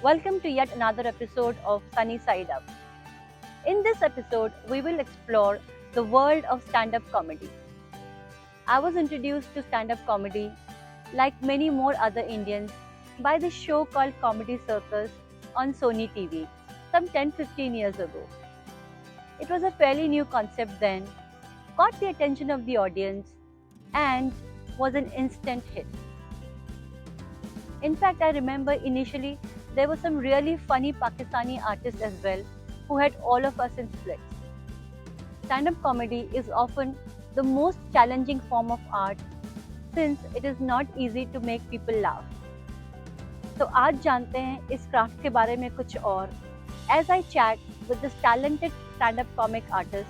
Welcome to yet another episode of Sunny Side Up. In this episode, we will explore the world of stand up comedy. I was introduced to stand up comedy, like many more other Indians, by the show called Comedy Circus on Sony TV some 10 15 years ago. It was a fairly new concept then, caught the attention of the audience, and was an instant hit. In fact, I remember initially there were some really funny Pakistani artists as well who had all of us in splits. Stand up comedy is often the most challenging form of art since it is not easy to make people laugh. तो आज जानते हैं इस craft के बारे में कुछ और as I chat with this talented stand-up comic artist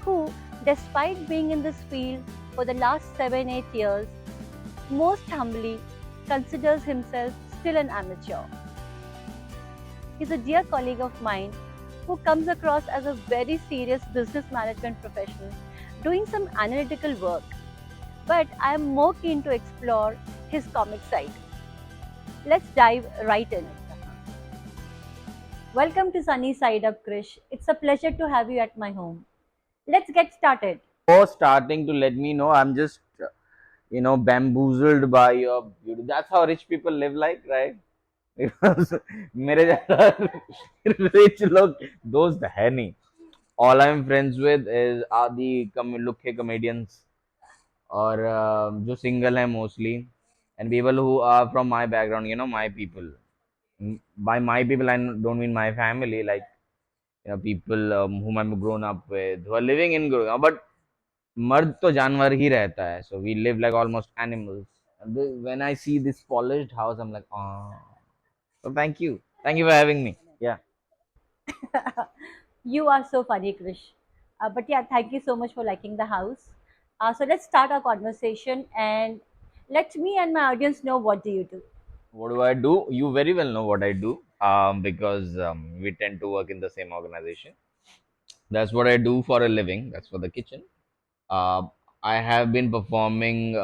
who, despite being in this field for the last 7 8 years, most humbly considers himself still an amateur. He's a dear colleague of mine who comes across as a very serious business management professional doing some analytical work. But I am more keen to explore his comic side. Let's dive right in. Welcome to Sunny Side Up, Krish. It's a pleasure to have you at my home. Let's get started. For starting to let me know, I'm just bamboozled by your beauty. That's how rich people live like, right? Because मेरे जैसा rich लोग दोस्त है नहीं. All I'm friends with is आदि लुखे comedians और जो single हैं mostly, and people who are from my background, my people. By my people, I don't mean my family, like people whom I'm grown up with, who are living in Gurgaon. But मर्द तो जानवर ही रहता है, so we live like almost animals. And when I see this polished house, I'm like, oh. So thank you for having me. Yeah. You are so funny, Krish. But yeah, thank you so much for liking the house. So let's start our conversation and let me and my audience know what do you do. What do I do? You very well know what I do, because we tend to work in the same organization. That's what I do for a living. That's for the kitchen. Uh, I have been performing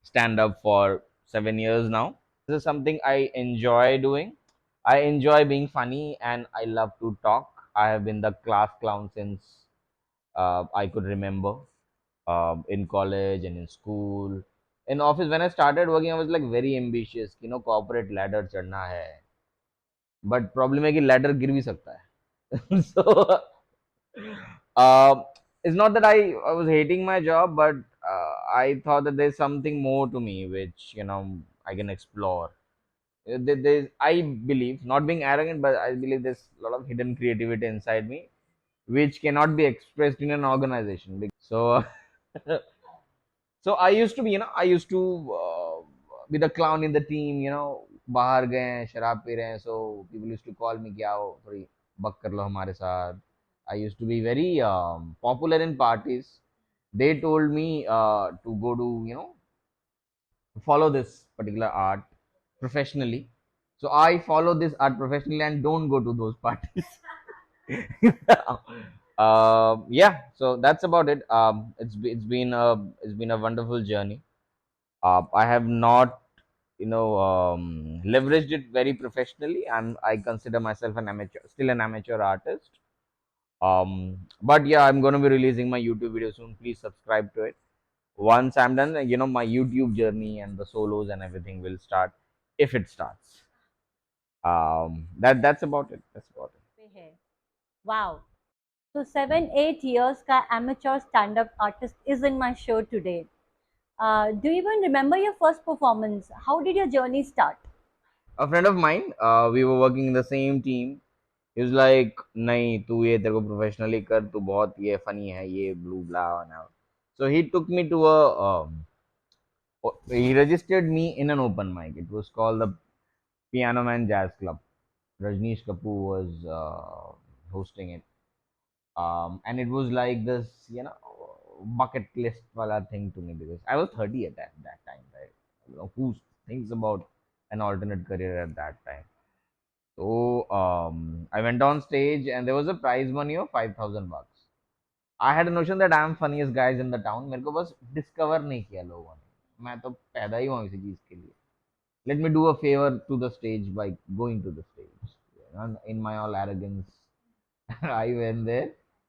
stand up for 7 years now. This is something I enjoy doing. I enjoy being funny and I love to talk. I have been the class clown since I could remember, in college and in school. In office, when I started working, I was like very ambitious. Corporate ladder चढ़ना है. But problem है कि ladder गिर भी सकता है. So uh, it's not that I was hating my job, but I thought that there's something more to me which I can explore. I believe, not being arrogant, but I believe there's a lot of hidden creativity inside me which cannot be expressed in an organization. So, so I used to be, I used to be the clown in the team. बाहर गए हैं शराब P रहे हैं, so people used to call me कि आओ थोड़ी बक कर लो हमारे साथ. I used to be very popular in parties. They told me to go to follow this particular art professionally. So I follow this art professionally and don't go to those parties. Yeah, so that's about it. It's been a wonderful journey. I have not leveraged it very professionally. I consider myself an amateur, still an amateur artist. But yeah, I'm going to be releasing my YouTube video soon. Please subscribe to it. Once I'm done, my YouTube journey and the solos and everything will start, if it starts. That's about it. That's about it. Wow. So 7 8 years ka amateur stand-up artist is in my show today. Do you even remember your first performance? How did your journey start? A friend of mine, we were working in the same team. He was like, नहीं तू ये तेरे को professionally कर, तू बहुत ये funny है, ये blue blah now. So he took me to he registered me in an open mic. It was called the Piano Man Jazz Club. Rajneesh Kapoor was hosting it. And it was like this, bucket list wala thing to me, because I was 30 at that time, right? Who thinks about an alternate career at that time? So I went on stage and there was a prize money of 5,000 bucks. I had a notion that I am funniest guys in the town. मेरे को बस discover नहीं किया लोगों ने. मैं तो पैदा ही हुआ इसी चीज के लिए. let me do a favor to the stage by going to the stage, and in my all arrogance I went there.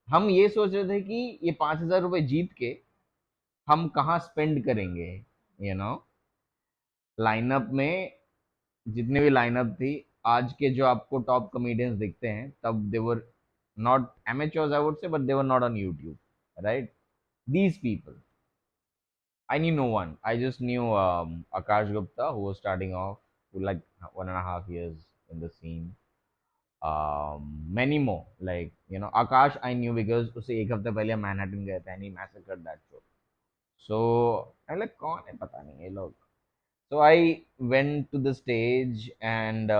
हम ये सोच रहे थे कि ये 5,000 रुपए जीत के हम कहाँ स्पेंड करेंगे, यू नो। लाइनअप में जितने भी लाइनअप थी, आज के जो आपको टॉप कॉमेडियंस दिखते हैं, तब they were not amateurs I would say, but they were not on YouTube, right? These people, I knew no one. I just knew Akash Gupta, who was starting off with like 1.5 years in the scene. Many more, like, you know, Akash I knew because उसे एक हफ्ते पहले Manhattan गए थे and he massacred that show. So I'm like, कौन है पता नहीं ये लोग. So I went to the stage and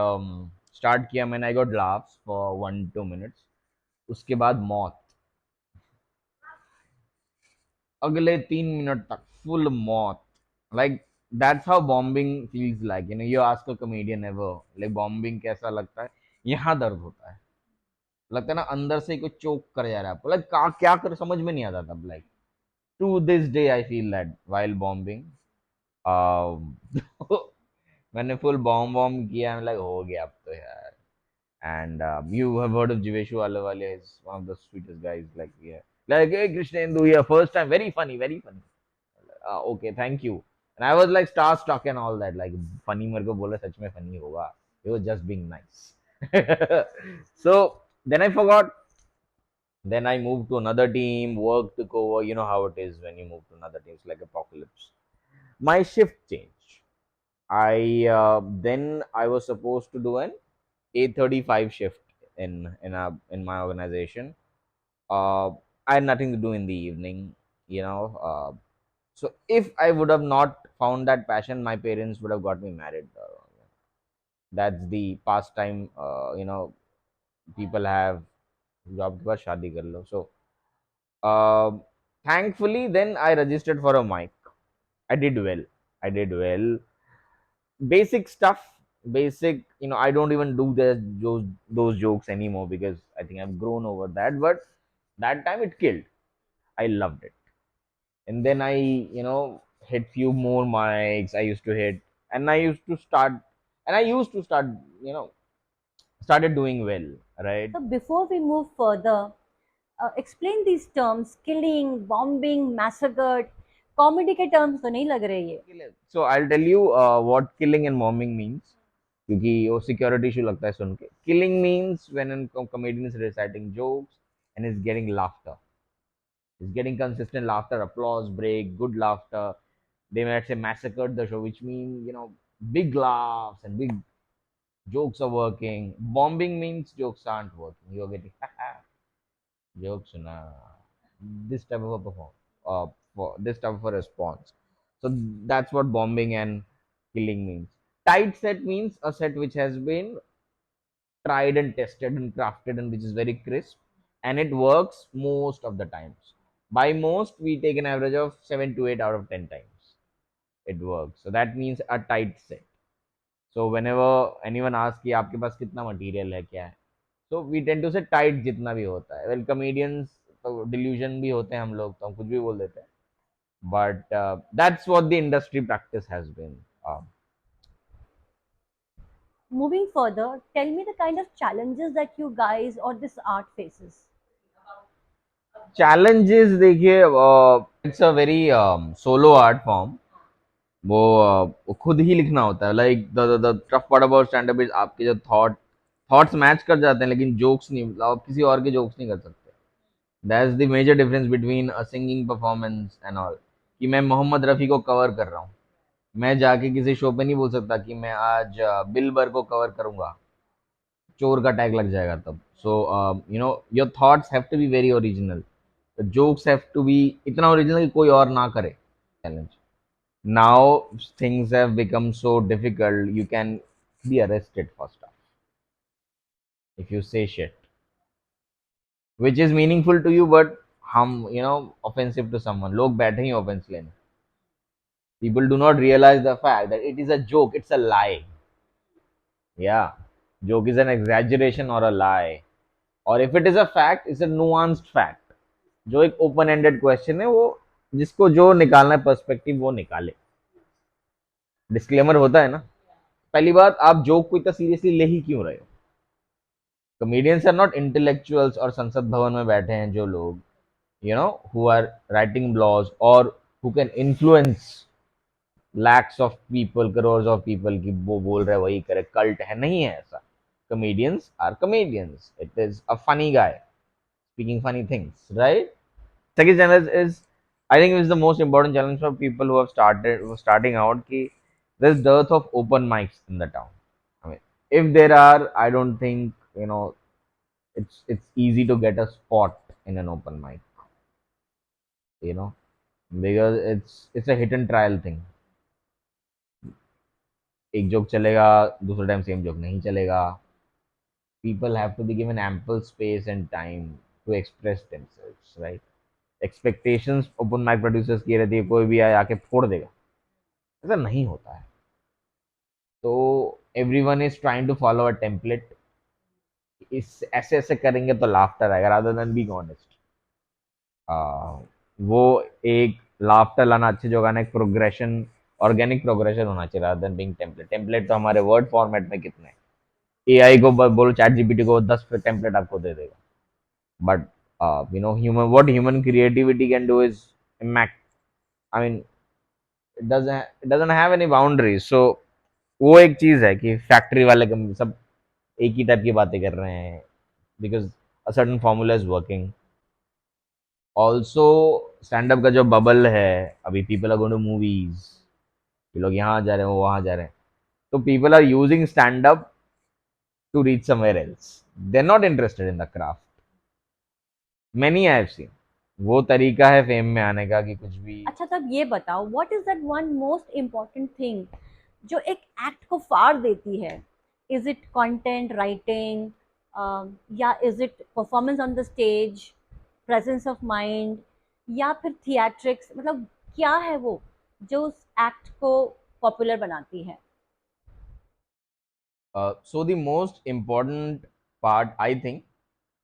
start किया मैंने. I got laughs for 1-2 minutes. उसके बाद मौत. अगले 3 मिनट तक फुल मौत. Like, that's how bombing feels like. You know, you ask a comedian ever, like, bombing कैसा लगता है. यहाँ दर्द होता है. लगता है ना अंदर से कोई चोक कर जा रहा है आपको. लाइक क्या कर समझ में नहीं आता तब. Like to this day I feel that while bombing. मैंने फुल बॉम्ब बॉम्ब किया. लाइक हो गया अब तो यार. And you have heard of Jiveshu Alawale, is one of the sweetest guys. Like, yeah, like, hey Krishnendu here, first time, very funny, very funny. Okay, thank you. And I was like starstruck and all that. Like, funny मेरे को बोला सच में funny होगा. He was just being nice. So then I forgot. Then I moved to another team. Work took over. You know how it is when you move to another team. It's like apocalypse. My shift changed. Then I was supposed to do an 8:35 shift in my organization. Uh, I had nothing to do in the evening, you know. So if I would have not found that passion, my parents would have got me married. That's the pastime, you know, people have. Job के बाद शादी कर लो. So uh, thankfully, then I registered for a mic. I did well. I did well. Basic stuff, basic, you know. I don't even do those jokes anymore because I think I've grown over that. But that time it killed. I loved it. And then I, you know, hit few more mics. I used to hit, and I used to start, you know, started doing well, right? So before we move further, explain these terms: killing, bombing, massacred. Comedy के terms तो नहीं लग रहे ये. So I'll tell you what killing and bombing means, क्योंकि वो security issue लगता है सुन के. Killing means when a comedian is reciting jokes and is getting laughter. Is getting consistent laughter, applause, break, good laughter. They might say massacred the show, which means, you know, big laughs and big jokes are working. Bombing means jokes aren't working. You're getting jokes na this type of a perform for this type of a response. So that's what bombing and killing means. Tight set means a set which has been tried and tested and crafted and which is very crisp, and it works most of the times. By most, we take an average of 7 to 8 out of 10 times it works. So that means a tight set. So whenever anyone asks कि आपके पास कितना material है क्या है, so we tend to say tight जितना भी होता है. Well, comedians तो delusion भी होते हैं हम लोग, तो हम कुछ भी बोल देते हैं. But that's what the industry practice has been. Moving further, tell me the kind of challenges that you guys or this art faces. Challenges देखिए, it's a very solo art form. वो खुद ही लिखना होता है. Like the tough part about stand up is आपके जो thoughts match कर जाते हैं, लेकिन जोक्स नहीं. मतलब आप किसी और के जोक्स नहीं कर सकते. That's the major difference between a singing performance and all. कि मैं मोहम्मद रफ़ी को कवर कर रहा हूँ, मैं जाके किसी शो पे नहीं बोल सकता कि मैं आज बिल बर को कवर करूंगा. चोर का टैग लग जाएगा तब. So you know, your thoughts have to be very original. The jokes have to be इतना ओरिजिनल कि कोई और ना करे. Challenge. Now things have become so difficult, you can be arrested for stuff if you say shit which is meaningful to you but you know, offensive to someone. Log बैठे ही offense लेने. People do not realize the fact that it is a joke, it's a lie. Yeah, joke is an exaggeration or a lie, or if it is a fact, it's a nuanced fact. जो एक open ended question है, वो जिसको जो निकालना है perspective वो निकाले. डिस्क्लेमर होता है ना. पहली बात, आप जोक को इतना सीरियसली ले ही क्यों रहे हो? कॉमेडियंस आर नॉट इंटेलेक्चुअल्स और संसद भवन में बैठे हैं जो लोग, हु आर राइटिंग ब्लॉग्स और who can influence lakhs of people, crore of people की वो बोल रहे वही करे, कल्ट है, नहीं है ऐसा। Comedians are comedians, it is a funny guy speaking funny things, right? Second challenge is, I think, is the most important challenge for people who are starting out. Ki there's dearth of open mics in the town. I mean, if there are, I don't think, it's easy to get a spot in an open mic. You know, because it's a hit and trial thing. एक joke चलेगा, दूसरे time same joke नहीं चलेगा. People have to be given ample space and time to express themselves, right? Expectations open mic producers की रहती है, कोई भी आए आके फोड़ देगा. ऐसा नहीं होता है. तो everyone is trying to follow a template. इस ऐसे ऐसे करेंगे तो लाफ्टर आएगा, रादर देन बीइंग ऑनेस्ट. वो एक लाफ्टर लाना अच्छी जगह ना, एक प्रोग्रेशन, ऑर्गेनिक प्रोग्रेशन होना चाहिए, rather than being template. Template तो हमारे वर्ड फॉर्मेट में कितने, एआई को बोलो, चैट जीपीटी को 10 टेम्पलेट आपको दे देगा. But human, what human creativity can do is impact. I mean, it doesn't have any boundaries. So वो एक चीज है कि फैक्ट्री वाले सब एक ही टाइप की बातें कर रहे हैं, because a certain formula is working. Also stand up का जो बबल है, अभी people are going to movies, ये लोग यहाँ जा रहे हैं, वो वहां जा रहे हैं, तो people are using stand up to reach somewhere else. They are not interested in the craft. Many I have seen. वो तरीका है फेम में आने का कि कुछ भी. अच्छा, तब ये बताओ, what is that one most important thing जो एक एक्ट को फाड़ देती है? इज इट कंटेंट राइटिंग, या is it performance on the stage, presence of mind, या फिर थिएट्रिक्स? मतलब क्या है वो जो उस एक्ट को पॉपुलर बनाती है? So the most important part, I think,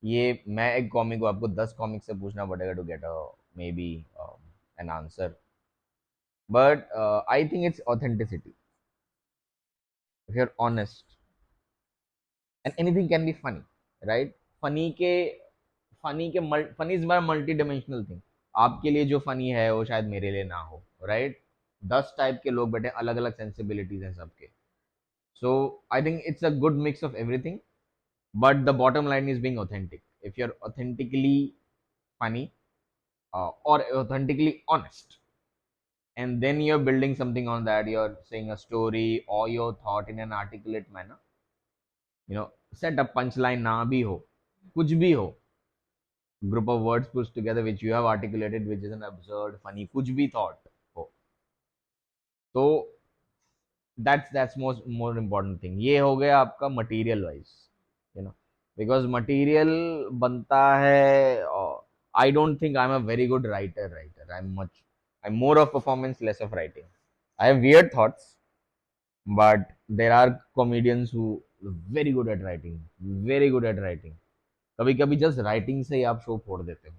ये मैं एक कॉमिक को, आपको 10 कॉमिक से पूछना पड़ेगा to get a maybe an answer. But I think it's authenticity. If you are honest, and anything can be funny, right? Funny के funny is multi dimensional thing. आपके लिए जो फनी है वो शायद मेरे लिए ना हो, राइट? 10 टाइप के लोग बैठे, अलग अलग सेंसिबिलिटीज हैं सबके. So I think it's a good mix of everything. But the bottom line is being authentic. If you're authentically funny, or authentically honest, and then you're building something on that, you're saying a story or your thought in an articulate manner, set a punchline na bhi ho, kuch bhi ho, group of words put together which you have articulated, which is an absurd funny kuch bhi thought ho. तो that's most more important thing. ये हो गया आपका material wise, you know because material बनता है. I don't think I am a very good writer. I am more of performance, less of writing. I have weird thoughts, but there are comedians who very good at writing, very good at writing. कभी कभी just writing से ही आप show फोड़ देते हो.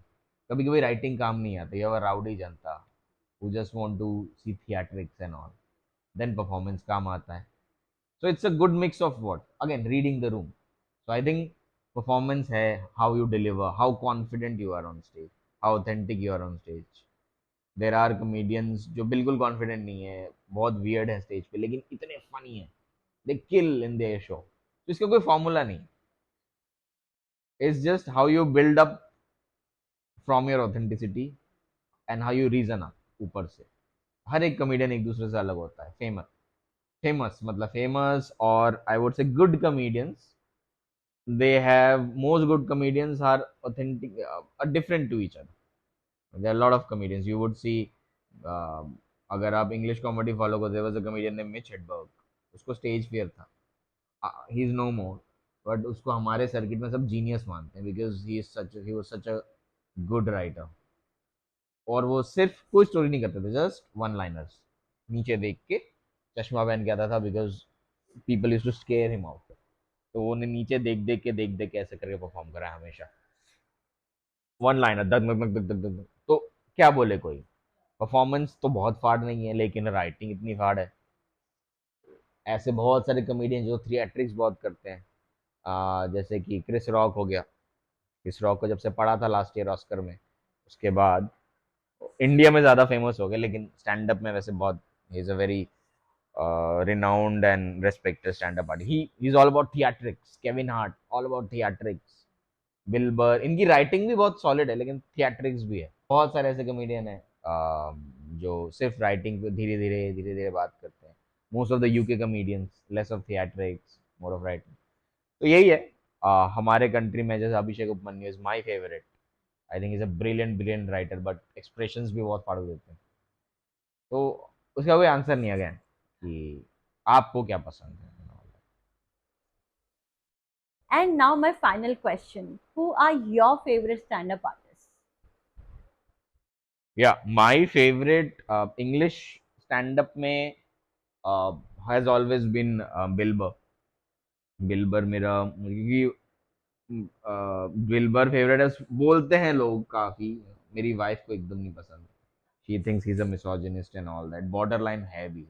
कभी कभी writing काम नहीं आता. ये राउडी जनता who just want to see theatrics and all, then performance काम आता है. So it's a good mix of what? Again, reading the room. So I think performance है how you deliver, how confident you are on stage, how authentic you are on stage. There are comedians जो बिल्कुल confident नहीं है, बहुत weird है stage पे, लेकिन इतने funny है. They kill in their show. तो इसका कोई formula नहीं. It's just how you build up from your authenticity and how you reason up ऊपर से. हर एक comedian एक दूसरे से अलग होता है. फेमस मतलब फेमस, और I would say good comedians, they have most good comedians are authentic, are different to each other. There are a lot of comedians you would see. अगर आप इंग्लिश कॉमेडी फॉलो करते, there was a comedian named Mitch Hedberg. उसको stage fear था. He is no more. But उसको हमारे circuit में सब genius मानते हैं, because he was such a good writer. और वो सिर्फ कोई स्टोरी नहीं करते थे, जस्ट वन लाइनर्स. नीचे देख के चश्मा पहन के आता था, because people use to scare him out. तो उन्हें नीचे देख देख के ऐसे करके परफॉर्म करा है हमेशा. वन लाइनर, दग दग दग दग दग दग. तो क्या बोले कोई, परफॉर्मेंस तो बहुत फाड़ नहीं है, लेकिन राइटिंग इतनी फाड़ है. ऐसे बहुत सारे कॉमेडियन जो थिएट्रिक्स बहुत करते हैं, जैसे कि क्रिस रॉक हो गया। क्रिस रॉक को जब से पढ़ा था लास्ट ईयर ऑस्कर में, उसके बाद इंडिया में ज़्यादा फेमस हो गए, लेकिन स्टैंड अप में वैसे बहुत, he is a very renowned and respected stand-up artist. He's all about theatrics. Kevin Hart, all about theatrics. Bill बर, इनकी राइटिंग भी बहुत सॉलिड है, लेकिन थिएट्रिक्स भी है। बहुत सारे ऐसे कॉमेडियन हैं जो सिर्फ राइटिंग पे धीरे धीरे बात करते हैं। Most of the UK comedians, less of theatrics, more of writing. तो यही है। हमारे कंट्री में जैसे Abhishek Upamanyu is my favourite. I think is a brilliant brilliant writer, but expressions भी बहुत फाड़ देते हैं। तो उसका कोई आंसर नहीं है अगेन कि आपको क्या पसंद है। And now my final question. Who are your favorite stand-up artists? या my favourite English stand up में has always been Bill Burr. Bill Burr मेरा, क्योंकि बिल्बर फेवरेट है बोलते हैं लोग काफी। मेरी वाइफ को एकदम नहीं पसंद। She thinks he is a misogynist and all that, border line है भी,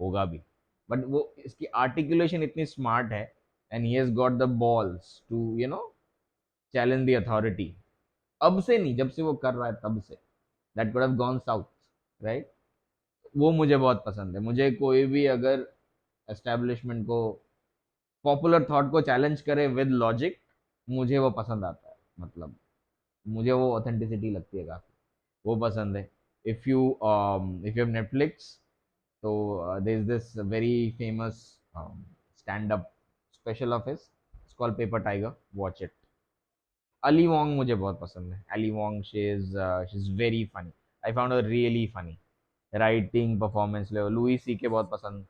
होगा भी। बट वो इसकी आर्टिकुलेशन इतनी स्मार्ट है, and he has got the balls to challenge the authority. अब से नहीं, जब से वो कर रहा है तब से, that could have gone south, right. वो मुझे बहुत पसंद है। मुझे कोई भी अगर एस्टेब्लिशमेंट को, पॉपुलर थॉट को चैलेंज करे विद लॉजिक, मुझे वो पसंद आता है। मतलब मुझे वो ऑथेंटिसिटी लगती है काफी, वो पसंद है। इफ यू हैव नेटफ्लिक्स, तो there is this very famous stand up special of his, it's called Paper Tiger, watch it. Ali Wong मुझे बहुत पसंद है। Ali Wong, she is very funny. I found her really funny. Writing, performance level, Louis C K बहुत पसंद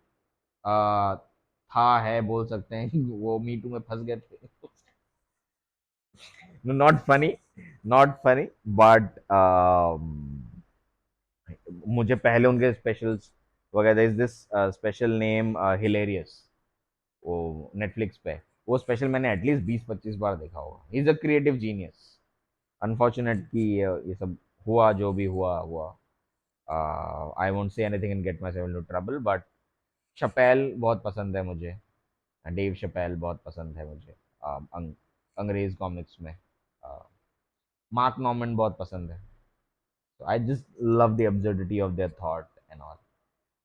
आ, था, है, बोल सकते हैं। वो मी टू में फंस गए थे। Not funny, not funny, but मुझे पहले उनके स्पेशल्स वगैरह, is this special name hilarious, वो नेटफ्लिक्स पे, वो स्पेशल मैंने एटलीस्ट 20-25 बार देखा होगा। He is a creative genius. Unfortunate कि ये सब हुआ, जो भी हुआ हुआ। I won't say anything and get myself into trouble, but Chappelle बहुत पसंद है मुझे। डेव शपैल बहुत पसंद है मुझे। अंग्रेज कॉमिक्स में मार्क नॉर्मन बहुत पसंद है। I just love the absurdity of their thought and all.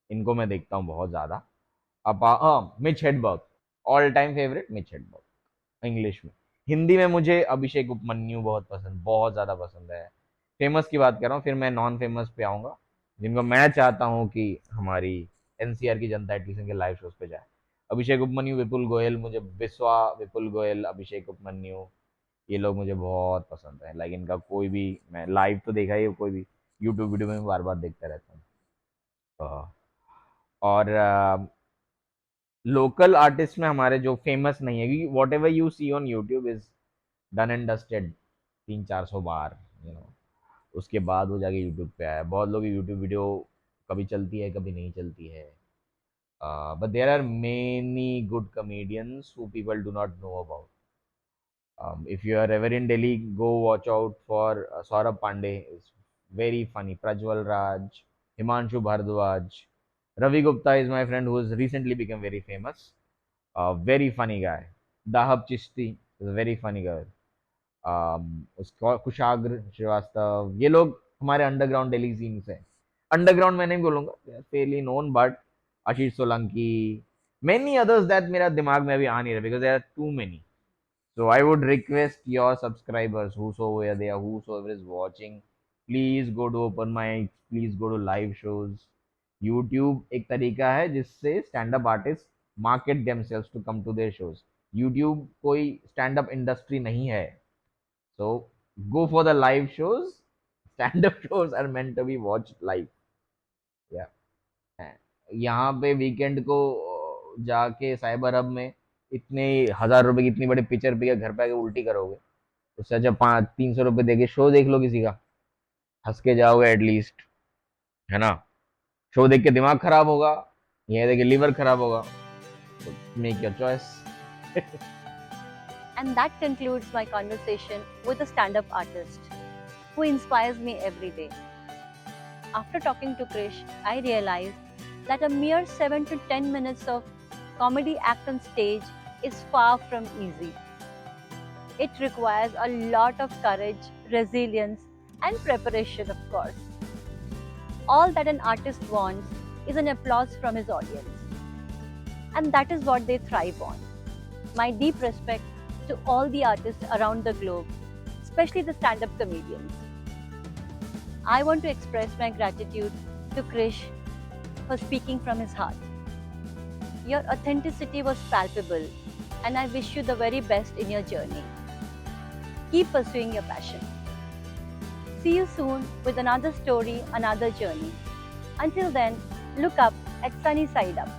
इनको मैं देखता हूँ बहुत ज्यादा। अब Mitch हेडबर्ग, all time favourite Mitch हेडबर्ग English में। हिंदी में मुझे अभिषेक उपमन्यु बहुत पसंद, बहुत ज्यादा पसंद है। फेमस की बात कर रहा हूँ, फिर मैं नॉन फेमस पे आऊंगा, जिनको मैं चाहता हूँ कि हमारी एनसीआर की जनता एटलीस्ट इनके लाइव शोज पे जाए। अभिषेक उपमन्यु, विपुल गोयल, मुझे बिस्वा, विपुल गोयल, अभिषेक उपमन्यु, ये लोग मुझे बहुत पसंद है। लाइक इनका कोई भी, मैं लाइव तो देखा ही, कोई भी यूट्यूब वीडियो में बार बार देखता रहता हूँ। और लोकल आर्टिस्ट में हमारे जो फेमस नहीं है, क्योंकि whatever you see on YouTube is done and dusted 300-400 बार, उसके बाद वो जाके यूट्यूब पे आया। बहुत लोग यूट्यूब वीडियो कभी चलती है, कभी नहीं चलती है। But there are many good comedians who people do not know about. If you are ever in Delhi, go watch out for Saurabh Pandey. It's very funny. Prajwal Raj, Himanshu Bhardwaj, Ravi Gupta is my friend who has recently become very famous. Very funny guy. Dahab Chishti is a very funny guy. उसका कुशाग्र श्रीवास्तव, ये लोग हमारे underground Delhi scene से। Underground मैं नहीं बोलूंगा, fairly known, but Ashish Solanki, many others that मेरा दिमाग में अभी आ नहीं रहा, because there are too many. So I would request your subscribers, whosoever they are, whosoever is watching, please go to open mics, please go to live shows. YouTube एक तरीका है जिससे stand up artist market themselves to come to their shows. YouTube कोई stand up industry नहीं है, so go for the live shows. Stand up shows are meant to be watched live. Yeah. यहाँ पे weekend को जाके cyber hub में इतने 1000 रुपए की इतनी बड़ी पिक्चर पे घर पे आके उल्टी करोगे, उससे अच्छा 300 रुपये दे के शो देख लो किसी का, हंस के जाओगे एटलीस्ट, है ना। शो देख के दिमाग खराब होगा, ये देख के लीवर खराब होगा, तो make your choice. And that concludes my conversation with a stand up artist who inspires me every day. After talking to Krish, I realized that a mere 7 to 10 minutes of comedy act on stage is far from easy. It requires a lot of courage, resilience, and preparation, of course. All that an artist wants is an applause from his audience, and that is what they thrive on. My deep respect to all the artists around the globe, especially the stand up comedians. I want to express my gratitude to Krish for speaking from his heart. Your authenticity was palpable, and I wish you the very best in your journey. Keep pursuing your passion. See you soon with another story, another journey. Until then, look up at Sunny Side Up.